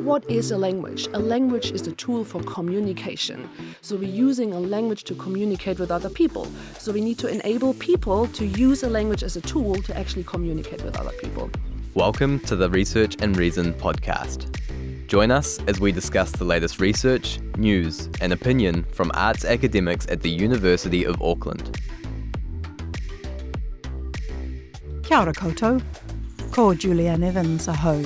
What is a language? A language is a tool for communication. So we're using a language to communicate with other people. So we need to enable people to use a language as a tool to actually communicate with other people. Welcome to the Research and Reason podcast. Join us as we discuss the latest research, news, and opinion from arts academics at the University of Auckland. Kia ora koutou. Ko Julianne Evans aho.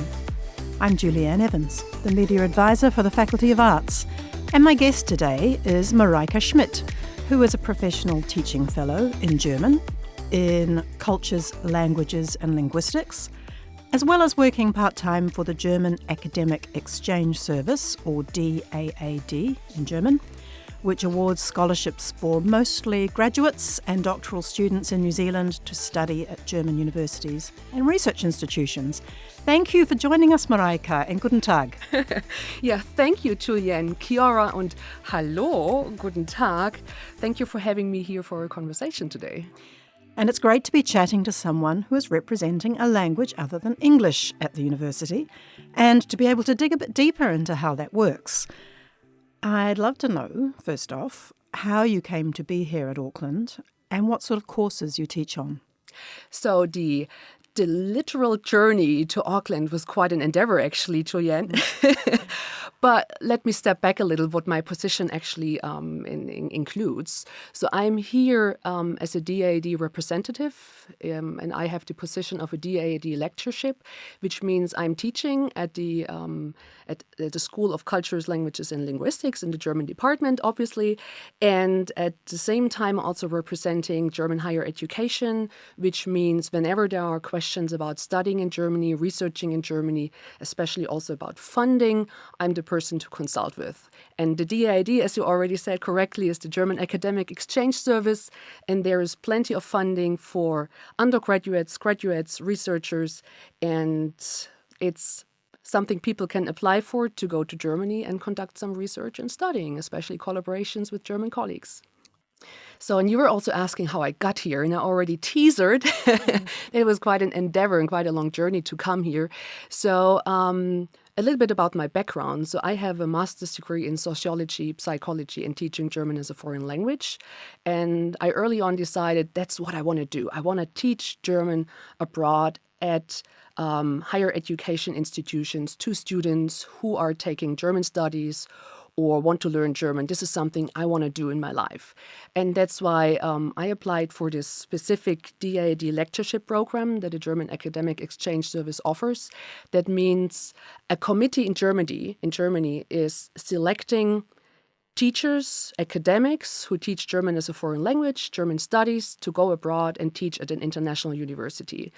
I'm Julianne Evans, the Media Advisor for the Faculty of Arts, and my guest today is Mareike Schmidt, who is a professional teaching fellow in German, in cultures, languages and linguistics, as well as working part-time for the German Academic Exchange Service, or DAAD in German, which awards scholarships for mostly graduates and doctoral students in New Zealand to study at German universities and research institutions. Thank you for joining us, Mareike, and guten Tag. Yeah, thank you, Julianne. Kia ora und hallo, guten Tag. Thank you for having me here for a conversation today. And it's great to be chatting to someone who is representing a language other than English at the university, and to be able to dig a bit deeper into how that works. I'd love to know, first off, how you came to be here at Auckland and what sort of courses you teach on. So the literal journey to Auckland was quite an endeavor, actually, Julianne. But let me step back a little, what my position actually includes. So I'm here as a DAAD representative, and I have the position of a DAAD lectureship, which means I'm teaching at the School of Cultures, Languages and Linguistics in the German department, obviously, and at the same time also representing German higher education, which means whenever there are questions about studying in Germany, researching in Germany, especially also about funding, I'm the person to consult with. And the DAAD, as you already said correctly, is the German Academic Exchange Service, and there is plenty of funding for undergraduates, graduates, researchers, and it's something people can apply for to go to Germany and conduct some research and studying, especially collaborations with German colleagues. So, and you were also asking how I got here, and I already teasered. It was quite an endeavor and quite a long journey to come here. So, a little bit about my background. So I have a master's degree in sociology, psychology, and teaching German as a foreign language. And I early on decided that's what I want to do. I want to teach German abroad at higher education institutions to students who are taking German studies or want to learn German. This is something I want to do in my life. And that's why I applied for this specific DAAD lectureship program that the German Academic Exchange Service offers. That means a committee in Germany is selecting teachers, academics who teach German as a foreign language, German studies, to go abroad and teach at an international university.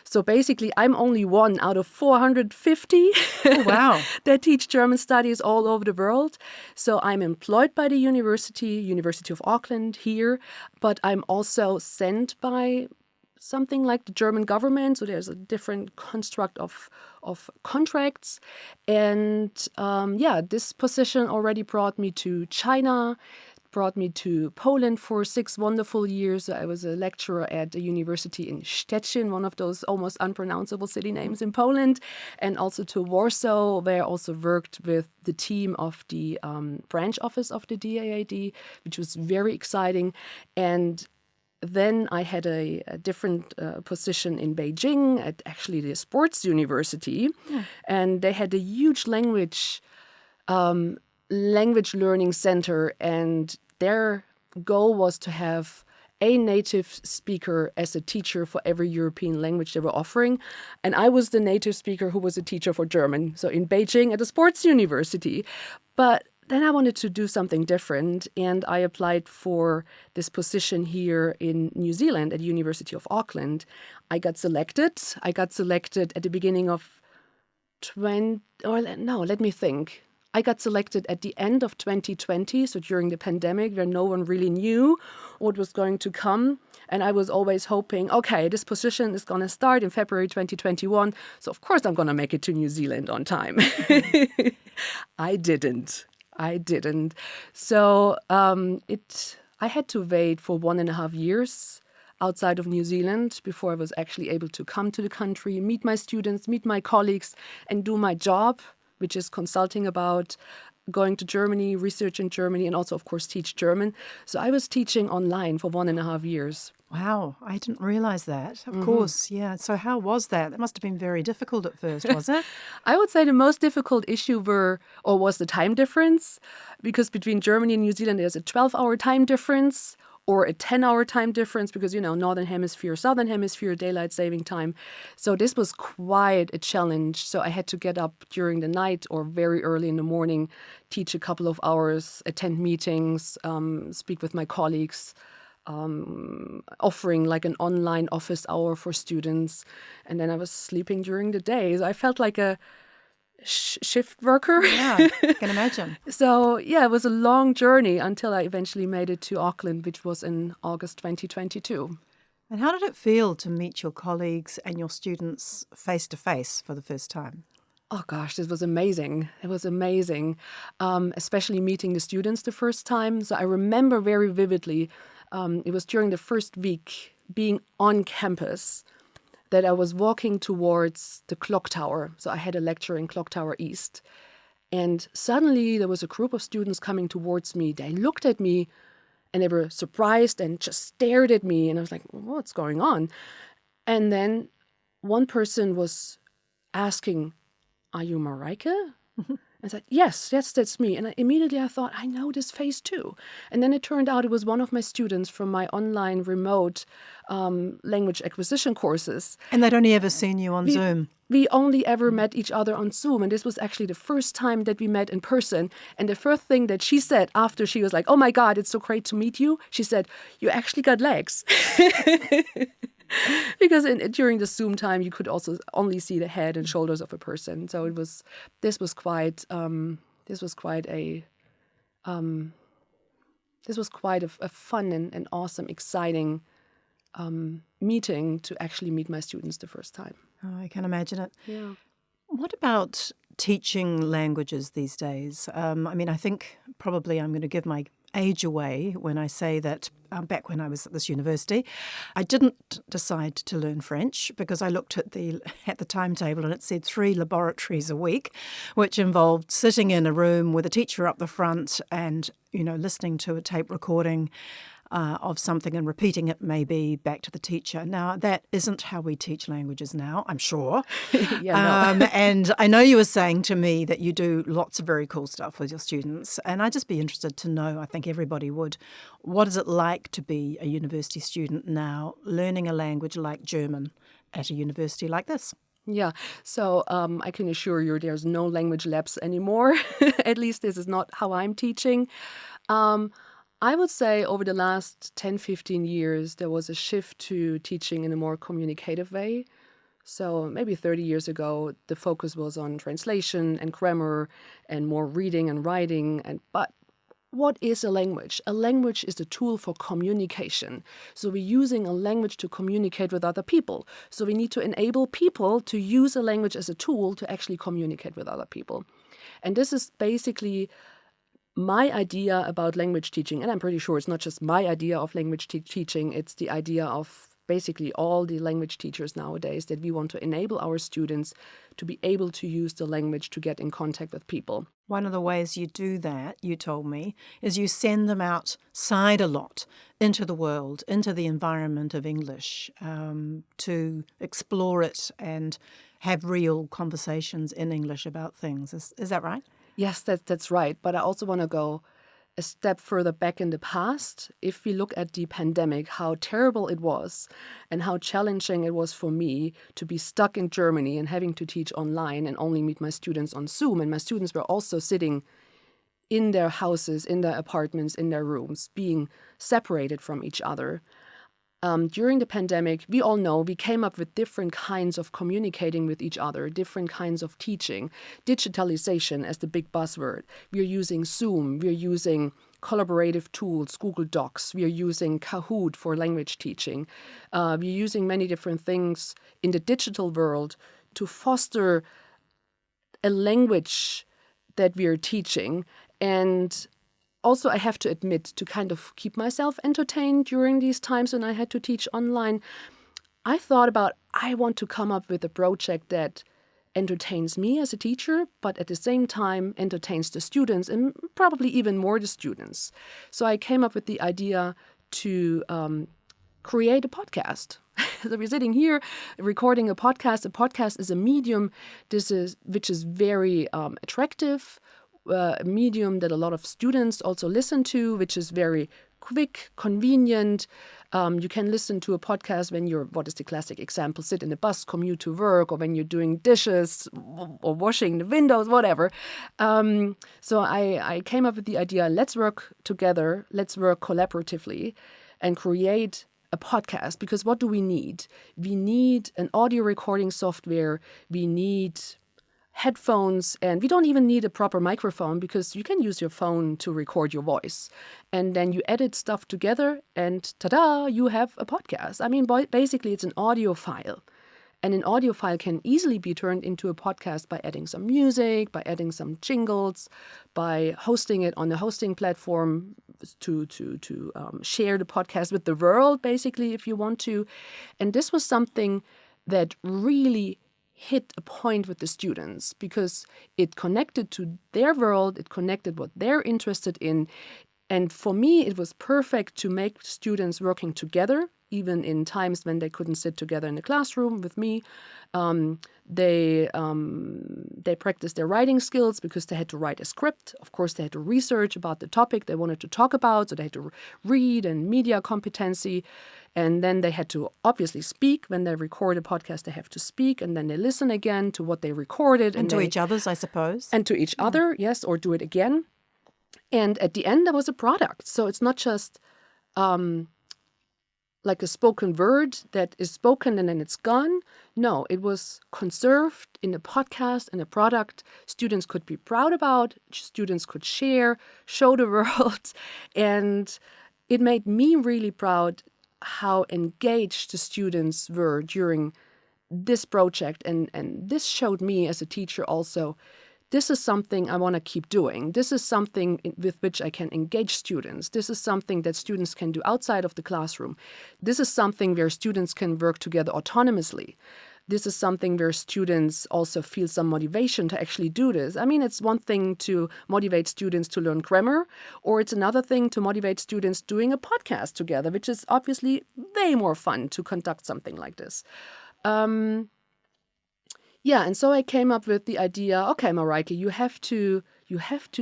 So basically, I'm only one out of 450 Wow. that teach German studies all over the world. So I'm employed by the University of Auckland here, but I'm also sent by something like the German government. So there's a different construct of contracts. And this position already brought me to China, brought me to Poland for 6 wonderful years. I was a lecturer at a university in Szczecin, one of those almost unpronounceable city names in Poland, and also to Warsaw, where I also worked with the team of the branch office of the DAAD, which was very exciting. And then I had a different position in Beijing at actually the sports university. Yeah. And they had a huge language learning center, and their goal was to have a native speaker as a teacher for every European language they were offering. And I was the native speaker who was a teacher for German, so in Beijing at a sports university. But then I wanted to do something different, and I applied for this position here in New Zealand at the University of Auckland. I got selected at the beginning of I got selected at the end of 2020, so during the pandemic, where no one really knew what was going to come. And I was always hoping, okay, this position is going to start in February 2021, so of course I'm going to make it to New Zealand on time. I didn't. So I had to wait for 1.5 years outside of New Zealand before I was actually able to come to the country, meet my students, meet my colleagues, and do my job, which is consulting about going to Germany, research in Germany, and also, of course, teach German. So I was teaching online for 1.5 years. Wow, I didn't realize that. Of course, yeah. So how was that? It must have been very difficult at first, was it? I would say the most difficult issue was the time difference, because between Germany and New Zealand, there's a 12-hour time difference or a 10-hour time difference because, Northern Hemisphere, Southern Hemisphere, daylight saving time. So this was quite a challenge. So I had to get up during the night or very early in the morning, teach a couple of hours, attend meetings, speak with my colleagues, offering like an online office hour for students. And then I was sleeping during the day. So I felt like a shift worker. Yeah, I can imagine. So, yeah, it was a long journey until I eventually made it to Auckland, which was in August 2022. And how did it feel to meet your colleagues and your students face to face for the first time? Oh, gosh, this was amazing. It was amazing, especially meeting the students the first time. So I remember very vividly, it was during the first week being on campus that I was walking towards the clock tower. So I had a lecture in Clock Tower East. And suddenly there was a group of students coming towards me. They looked at me and they were surprised and just stared at me. And I was like, what's going on? And then one person was asking, are you Mareike? I said, yes, that's me. And immediately I thought, I know this face too. And then it turned out it was one of my students from my online remote language acquisition courses. And they'd only ever seen you on Zoom. We only ever met each other on Zoom. And this was actually the first time that we met in person. And the first thing that she said after she was like, oh my God, it's so great to meet you. She said, you actually got legs. Because during the Zoom time, you could also only see the head and shoulders of a person. So this was quite a fun and awesome, exciting meeting to actually meet my students the first time. Oh, I can imagine it. Yeah. What about teaching languages these days? I think probably I'm going to give my age away when I say that back when I was at this university, I didn't decide to learn French because I looked at the timetable and it said 3 laboratories a week, which involved sitting in a room with a teacher up the front and, listening to a tape recording of something and repeating it maybe back to the teacher. Now, that isn't how we teach languages now, I'm sure. No. And I know you were saying to me that you do lots of very cool stuff with your students, and I'd just be interested to know, I think everybody would, what is it like to be a university student now, learning a language like German at a university like this? Yeah, so I can assure you there's no language labs anymore. At least this is not how I'm teaching. I would say over the last 10, 15 years, there was a shift to teaching in a more communicative way. So maybe 30 years ago, the focus was on translation and grammar and more reading and writing. But what is a language? A language is a tool for communication. So we're using a language to communicate with other people. So we need to enable people to use a language as a tool to actually communicate with other people. And this is basically my idea about language teaching, and I'm pretty sure it's not just my idea of language teaching, it's the idea of basically all the language teachers nowadays, that we want to enable our students to be able to use the language to get in contact with people. One of the ways you do that, you told me, is you send them outside a lot into the world, into the environment of English, to explore it and have real conversations in English about things. Is that right? Yes, that's right. But I also want to go a step further back in the past. If we look at the pandemic, how terrible it was and how challenging it was for me to be stuck in Germany and having to teach online and only meet my students on Zoom. And my students were also sitting in their houses, in their apartments, in their rooms, being separated from each other. During the pandemic, we all know we came up with different kinds of communicating with each other, different kinds of teaching. Digitalization as the big buzzword. We're using Zoom, we're using collaborative tools, Google Docs, we're using Kahoot for language teaching. We're using many different things in the digital world to foster a language that we're teaching. And also, I have to admit, to kind of keep myself entertained during these times when I had to teach online, I thought about, I want to come up with a project that entertains me as a teacher, but at the same time entertains the students and probably even more the students. So I came up with the idea to create a podcast. So we're sitting here recording a podcast. A podcast is a medium which is very attractive, a medium that a lot of students also listen to, which is very quick, convenient. You can listen to a podcast when you're, what is the classic example, sit in a bus, commute to work, or when you're doing dishes or washing the windows, whatever. So I came up with the idea, let's work together, let's work collaboratively and create a podcast. Because what do we need? We need an audio recording software. We need headphones, and we don't even need a proper microphone because you can use your phone to record your voice. And then you edit stuff together and ta-da, you have a podcast. I mean, basically it's an audio file. And an audio file can easily be turned into a podcast by adding some music, by adding some jingles, by hosting it on a hosting platform to share the podcast with the world, basically, if you want to. And this was something that really hit a point with the students because it connected to their world, it connected what they're interested in. And for me, it was perfect to make students working together, even in times when they couldn't sit together in the classroom with me. They practiced their writing skills because they had to write a script. Of course, they had to research about the topic they wanted to talk about, so they had to read and media competency. And then they had to obviously speak. When they record a podcast, they have to speak, and then they listen again to what they recorded. And to each other's, I suppose. And to each other, yes, or do it again. And at the end, there was a product. So it's not just like a spoken word that is spoken and then it's gone. No, it was conserved in a podcast and a product students could be proud about, students could share, show the world. And it made me really proud how engaged the students were during this project. And this showed me as a teacher also, this is something I want to keep doing. This is something with which I can engage students. This is something that students can do outside of the classroom. This is something where students can work together autonomously. This is something where students also feel some motivation to actually do this. I mean, it's one thing to motivate students to learn grammar, or it's another thing to motivate students doing a podcast together, which is obviously way more fun to conduct something like this. Yeah, and so I came up with the idea, okay, Mareike, you have to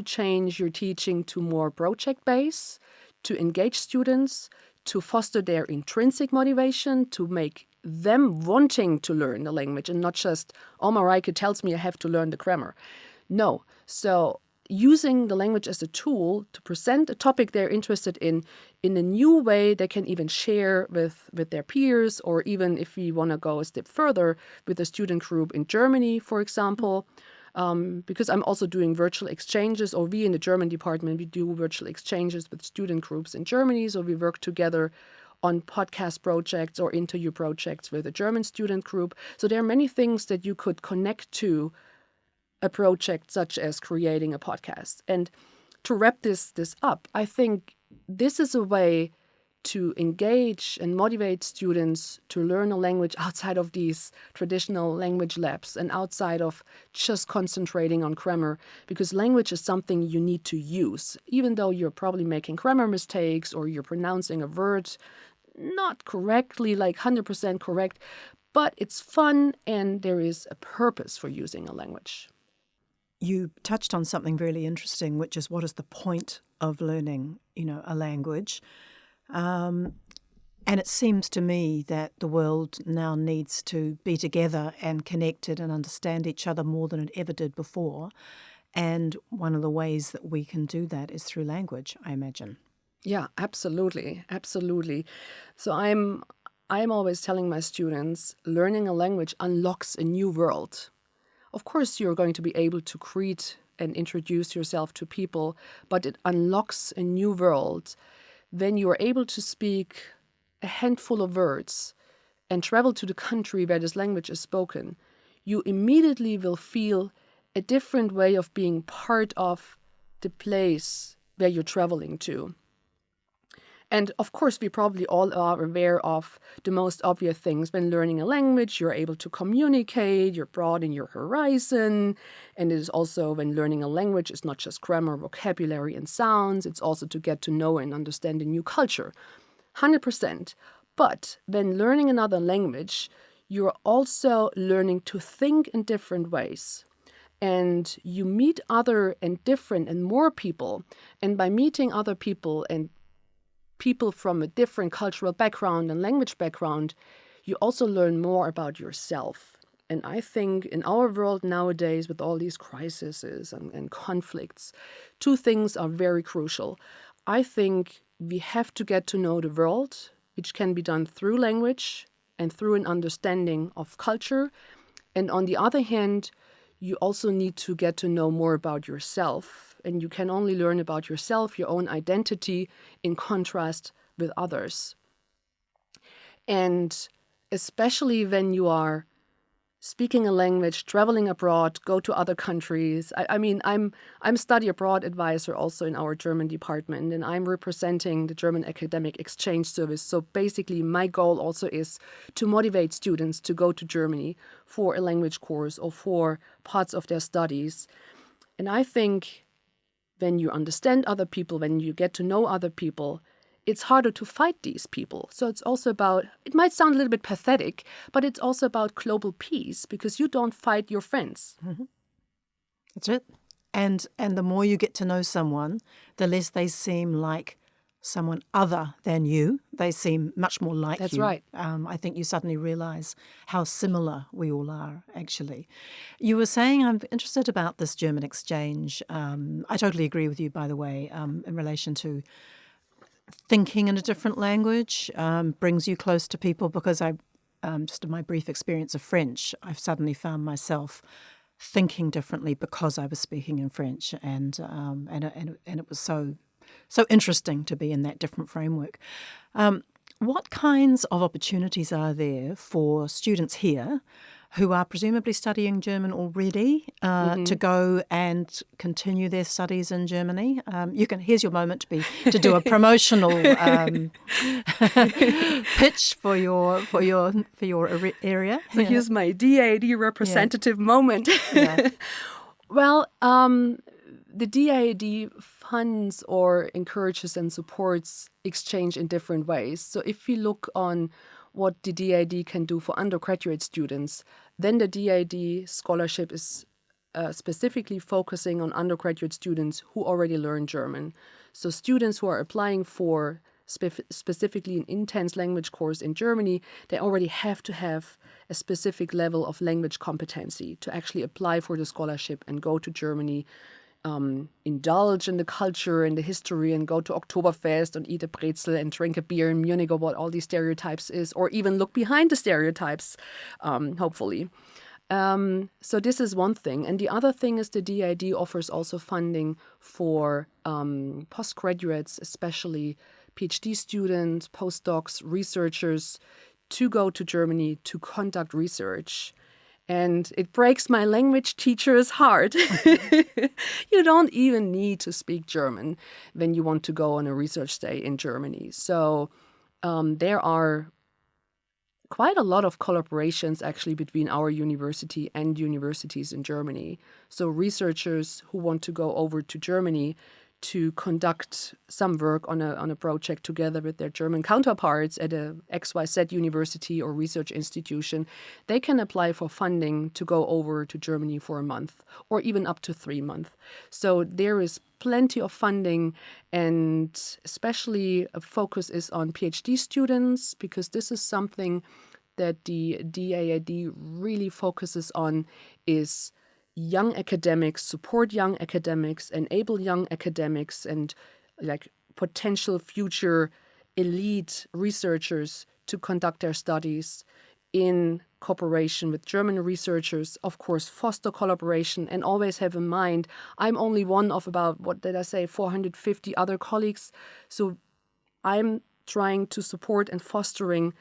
change your teaching to more project-based, to engage students, to foster their intrinsic motivation, to make them wanting to learn the language and not just, oh, Mareike tells me I have to learn the grammar. No. So using the language as a tool to present a topic they're interested in a new way they can even share with their peers, or even if we want to go a step further with a student group in Germany, for example, because I'm also doing virtual exchanges, or we in the German department, we do virtual exchanges with student groups in Germany. So we work together on podcast projects or interview projects with a German student group. So there are many things that you could connect to a project such as creating a podcast. And to wrap this up, I think this is a way to engage and motivate students to learn a language outside of these traditional language labs and outside of just concentrating on grammar, because language is something you need to use, even though you're probably making grammar mistakes or you're pronouncing a word not correctly, like 100% correct, but it's fun and there is a purpose for using a language. You touched on something really interesting, which is what is the point of learning, a language? And it seems to me that the world now needs to be together and connected and understand each other more than it ever did before. And one of the ways that we can do that is through language, I imagine. Yeah, absolutely. Absolutely. So I'm always telling my students, learning a language unlocks a new world. Of course, you're going to be able to greet and introduce yourself to people, but it unlocks a new world when you are able to speak a handful of words and travel to the country where this language is spoken. You immediately will feel a different way of being part of the place where you're traveling to. And of course, we probably all are aware of the most obvious things. When learning a language, you're able to communicate, you're broaden your horizon. And it is also when learning a language, it's not just grammar, vocabulary, and sounds. It's also to get to know and understand a new culture. 100%. But when learning another language, you're also learning to think in different ways. And you meet other and different and more people. And by meeting other people and people from a different cultural background and language background, you also learn more about yourself. And I think in our world nowadays, with all these crises and conflicts, two things are very crucial. I think we have to get to know the world, which can be done through language and through an understanding of culture. And on the other hand, you also need to get to know more about yourself. And you can only learn about yourself, your own identity, in contrast with others. And especially when you are speaking a language, traveling abroad, go to other countries. I'm study abroad advisor also in our German department, and I'm representing the German Academic Exchange Service. So basically, my goal also is to motivate students to go to Germany for a language course or for parts of their studies. And I think when you understand other people, when you get to know other people, it's harder to fight these people. So it's also about, it might sound a little bit pathetic, but it's also about global peace, because you don't fight your friends. Mm-hmm. That's it. And the more you get to know someone, the less they seem like someone other than you. They seem much more like That's you. That's right. I think you suddenly realise how similar we all are, actually. You were saying, I'm interested about this German exchange. I totally agree with you, by the way, in relation to thinking in a different language brings you close to people, because I, just in my brief experience of French, I've suddenly found myself thinking differently because I was speaking in French, and it was so interesting to be in that different framework. What kinds of opportunities are there for students here who are presumably studying German already to go and continue their studies in Germany? Here's your moment to do a promotional pitch for your area. So here's my DAD representative moment. Yeah. Well, the DAD funds or encourages and supports exchange in different ways. So if we look on what the DAD can do for undergraduate students, then the DAD scholarship is specifically focusing on undergraduate students who already learn German. So students who are applying for specifically an intense language course in Germany, they already have to have a specific level of language competency to actually apply for the scholarship and go to Germany, indulge in the culture and the history, and go to Oktoberfest and eat a brezel and drink a beer in Munich, or what all these stereotypes is, or even look behind the stereotypes, hopefully. So this is one thing. And the other thing is the DAD offers also funding for postgraduates, especially PhD students, postdocs, researchers, to go to Germany to conduct research. And it breaks my language teacher's heart. You don't even need to speak German when you want to go on a research stay in Germany. So there are quite a lot of collaborations actually between our university and universities in Germany. So researchers who want to go over to Germany to conduct some work on a project together with their German counterparts at a XYZ university or research institution, they can apply for funding to go over to Germany for a month or even up to 3 months. So there is plenty of funding, and especially a focus is on PhD students, because this is something that the DAAD really focuses on, is young academics, support young academics, enable young academics, and like potential future elite researchers to conduct their studies in cooperation with German researchers. Of course, foster collaboration, and always have in mind, I'm only one of about, 450 other colleagues. So I'm trying to support and fostering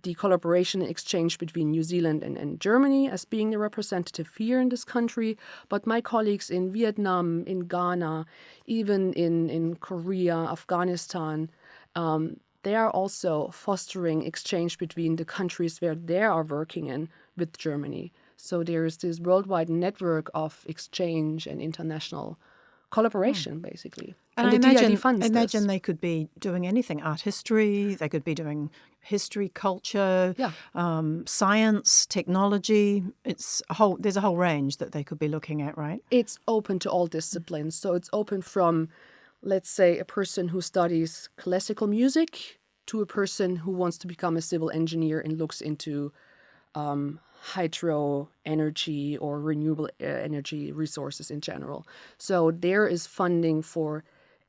the collaboration and exchange between New Zealand and Germany as being the representative here in this country, but my colleagues in Vietnam, in Ghana, even in Korea, Afghanistan, they are also fostering exchange between the countries where they are working in with Germany. So there is this worldwide network of exchange and international collaboration, basically. And the DID funds I imagine this. they could be doing anything, art history, they could be doing history, culture, science, technology. There's a whole range that they could be looking at, right? It's open to all disciplines. So it's open from, let's say, a person who studies classical music to a person who wants to become a civil engineer and looks into hydro energy or renewable energy resources in general. So there is funding for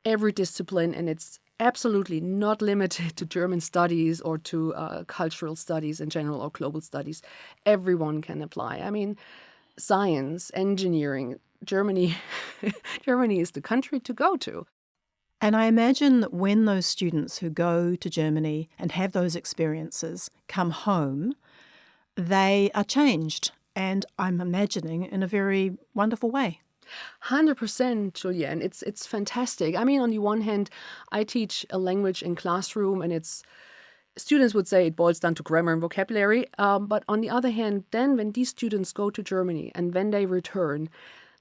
every discipline, and it's absolutely not limited to German studies or to cultural studies in general or global studies. Everyone can apply. I mean, science, engineering, Germany is the country to go to. And I imagine that when those students who go to Germany and have those experiences come home, they are changed, and I'm imagining in a very wonderful way. 100%, Julianne. It's fantastic. I mean, on the one hand, I teach a language in classroom, and students would say it boils down to grammar and vocabulary. But on the other hand, then when these students go to Germany and when they return,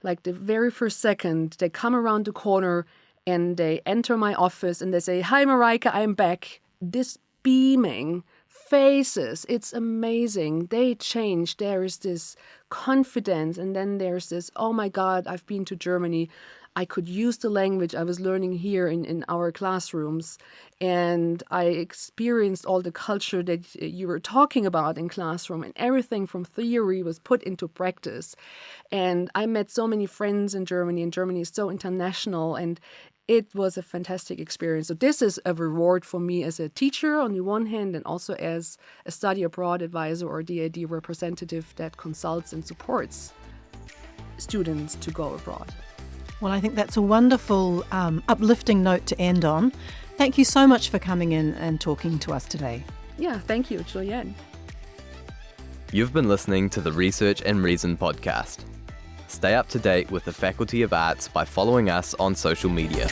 like the very first second, they come around the corner and they enter my office and they say, "Hi, Mareike, I'm back." This beaming faces, it's amazing. They change. There is this confidence, and then there's this, "Oh my God, I've been to Germany. I could use the language I was learning here in our classrooms, and I experienced all the culture that you were talking about in classroom, and everything from theory was put into practice. And I met so many friends in Germany, and Germany is so international, and it was a fantastic experience." So this is a reward for me as a teacher on the one hand, and also as a study abroad advisor or DID representative that consults and supports students to go abroad. Well, I think that's a wonderful, uplifting note to end on. Thank you so much for coming in and talking to us today. Yeah, thank you, Julianne. You've been listening to the Research and Reason podcast. Stay up to date with the Faculty of Arts by following us on social media.